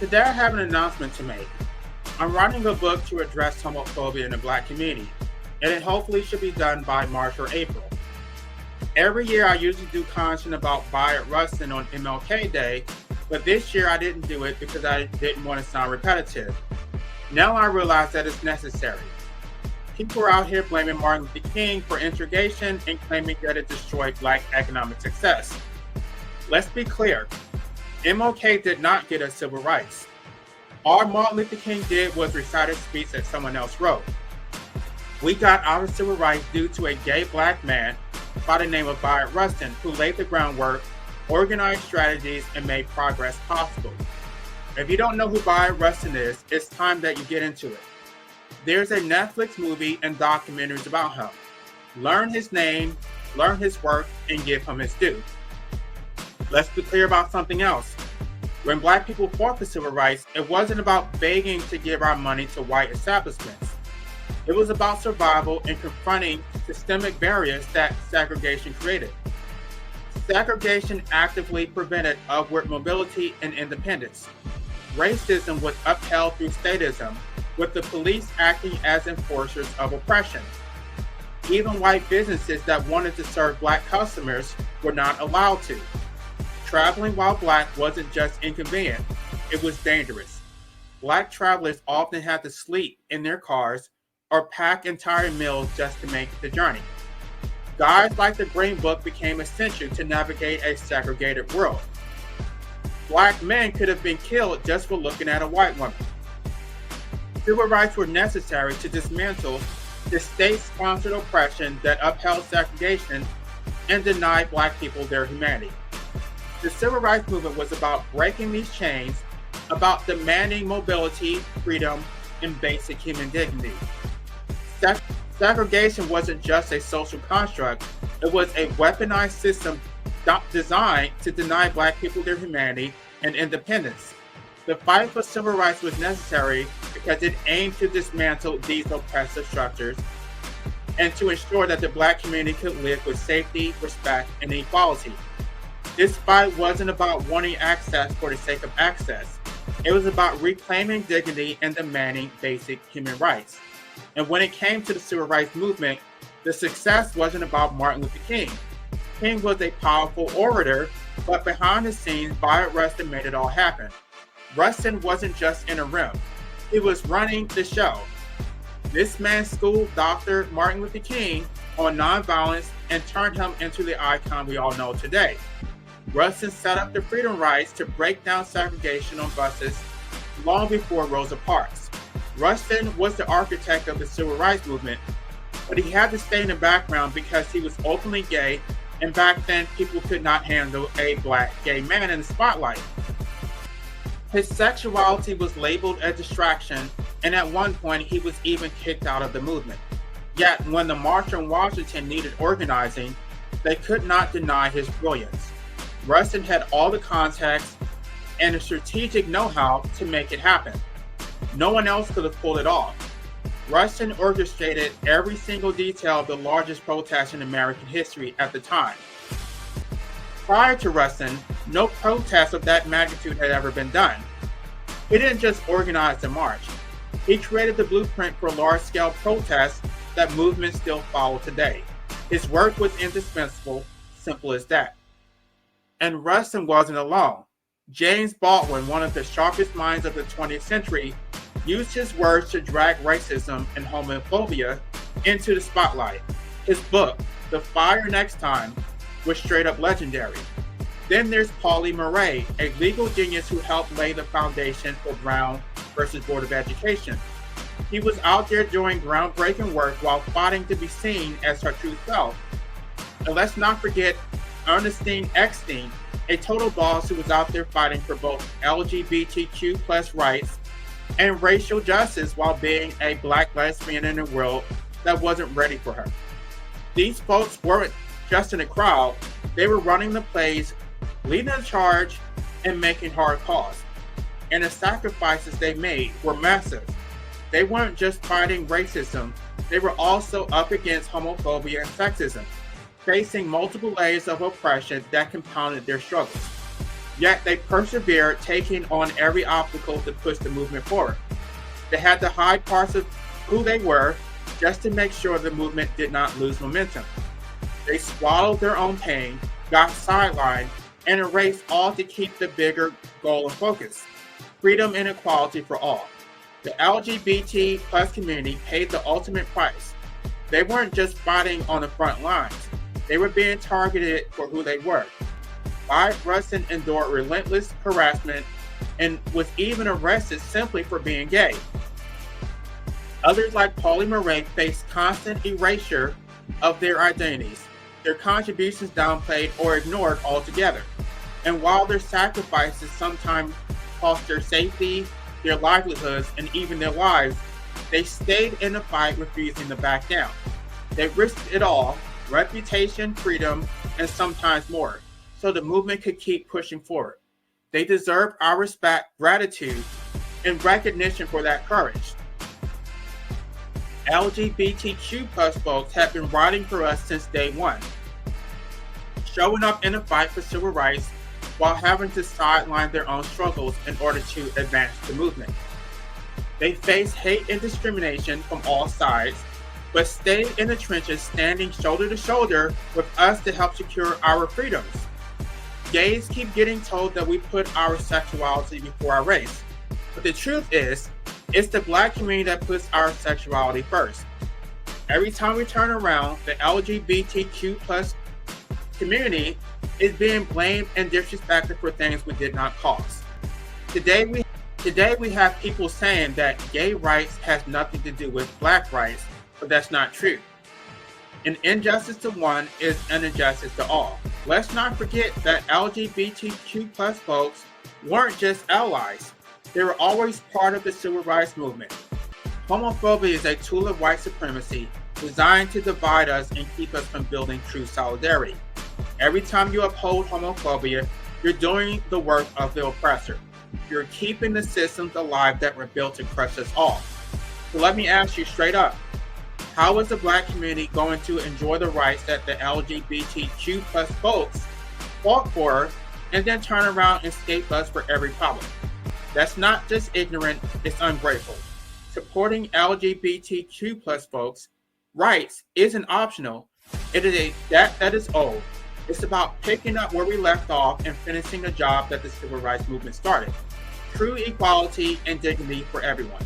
Today I have an announcement to make. I'm writing a book to address homophobia in the Black community, and it hopefully should be done by March or April. Every year I usually do content about Bayard Rustin on MLK Day, but this year I didn't do it because I didn't want to sound repetitive. Now I realize that it's necessary. People are out here blaming Martin Luther King for integration and claiming that it destroyed Black economic success. Let's be clear, MLK did not get us civil rights. All Martin Luther King did was recite a speech that someone else wrote. We got our civil rights due to a gay Black man by the name of Bayard Rustin, who laid the groundwork, organized strategies, and made progress possible. If you don't know who Bayard Rustin is, it's time that you get into it. There's a Netflix movie and documentaries about him. Learn his name, learn his work, and give him his due. Let's be clear about something else. When Black people fought for civil rights, it wasn't about begging to give our money to white establishments. It was about survival and confronting systemic barriers that segregation created. Segregation actively prevented upward mobility and independence. Racism was upheld through statism, with the police acting as enforcers of oppression. Even white businesses that wanted to serve Black customers were not allowed to. Traveling while Black wasn't just inconvenient, it was dangerous. Black travelers often had to sleep in their cars or pack entire meals just to make the journey. Guides like the Green Book became essential to navigate a segregated world. Black men could have been killed just for looking at a white woman. Civil rights were necessary to dismantle the state-sponsored oppression that upheld segregation and denied Black people their humanity. The civil rights movement was about breaking these chains, about demanding mobility, freedom, and basic human dignity. Segregation wasn't just a social construct, it was a weaponized system designed to deny Black people their humanity and independence. The fight for civil rights was necessary because it aimed to dismantle these oppressive structures and to ensure that the Black community could live with safety, respect, and equality. This fight wasn't about wanting access for the sake of access. It was about reclaiming dignity and demanding basic human rights. And when it came to the civil rights movement, the success wasn't about Martin Luther King. King was a powerful orator, but behind the scenes, Bayard Rustin made it all happen. Rustin wasn't just in a room. He was running the show. This man schooled Dr. Martin Luther King on nonviolence and turned him into the icon we all know today. Rustin set up the freedom rides to break down segregation on buses long before Rosa Parks. Rustin was the architect of the civil rights movement, but he had to stay in the background because he was openly gay, and back then people could not handle a Black gay man in the spotlight. His sexuality was labeled a distraction, and at one point he was even kicked out of the movement. Yet when the March on Washington needed organizing, they could not deny his brilliance. Rustin had all the contacts and the strategic know-how to make it happen. No one else could have pulled it off. Rustin orchestrated every single detail of the largest protest in American history at the time. Prior to Rustin, no protest of that magnitude had ever been done. He didn't just organize the march. He created the blueprint for large-scale protests that movements still follow today. His work was indispensable, simple as that. And Rustin wasn't alone. James Baldwin, one of the sharpest minds of the 20th century, used his words to drag racism and homophobia into the spotlight. His book, The Fire Next Time, was straight up legendary. Then there's Pauli Murray, a legal genius who helped lay the foundation for Brown versus Board of Education. He was out there doing groundbreaking work while fighting to be seen as her true self. And let's not forget Ernestine Eckstein, a total boss who was out there fighting for both LGBTQ plus rights and racial justice while being a Black lesbian in a world that wasn't ready for her. These folks weren't just in the crowd, they were running the plays, leading the charge, and making hard calls. And the sacrifices they made were massive. They weren't just fighting racism, they were also up against homophobia and sexism, facing multiple layers of oppression that compounded their struggles. Yet they persevered, taking on every obstacle to push the movement forward. They had to hide parts of who they were just to make sure the movement did not lose momentum. They swallowed their own pain, got sidelined, and erased all to keep the bigger goal in focus: freedom and equality for all. The LGBT plus community paid the ultimate price. They weren't just fighting on the front lines, they were being targeted for who they were. Rustin endured relentless harassment and was even arrested simply for being gay. Others like Pauli Murray faced constant erasure of their identities, their contributions downplayed or ignored altogether. And while their sacrifices sometimes cost their safety, their livelihoods, and even their lives, they stayed in the fight, refusing to back down. They risked it all: reputation, freedom, and sometimes more, so the movement could keep pushing forward. They deserve our respect, gratitude, and recognition for that courage. LGBTQ plus folks have been riding for us since day one, showing up in the fight for civil rights while having to sideline their own struggles in order to advance the movement. They face hate and discrimination from all sides, but stayed in the trenches, standing shoulder to shoulder with us to help secure our freedoms. Gays keep getting told that we put our sexuality before our race, but the truth is, it's the Black community that puts our sexuality first. Every time we turn around, the LGBTQ plus community is being blamed and disrespected for things we did not cause. Today we have people saying that gay rights has nothing to do with Black rights, but that's not true. An injustice to one is an injustice to all. Let's not forget that LGBTQ plus folks weren't just allies. They were always part of the civil rights movement. Homophobia is a tool of white supremacy designed to divide us and keep us from building true solidarity. Every time you uphold homophobia, you're doing the work of the oppressor. You're keeping the systems alive that were built to crush us all. So let me ask you straight up, how is the Black community going to enjoy the rights that the LGBTQ plus folks fought for and then turn around and escape us for every problem? That's not just ignorant, it's ungrateful. Supporting LGBTQ plus folks' rights isn't optional. It is a debt that is owed. It's about picking up where we left off and finishing the job that the civil rights movement started. True equality and dignity for everyone.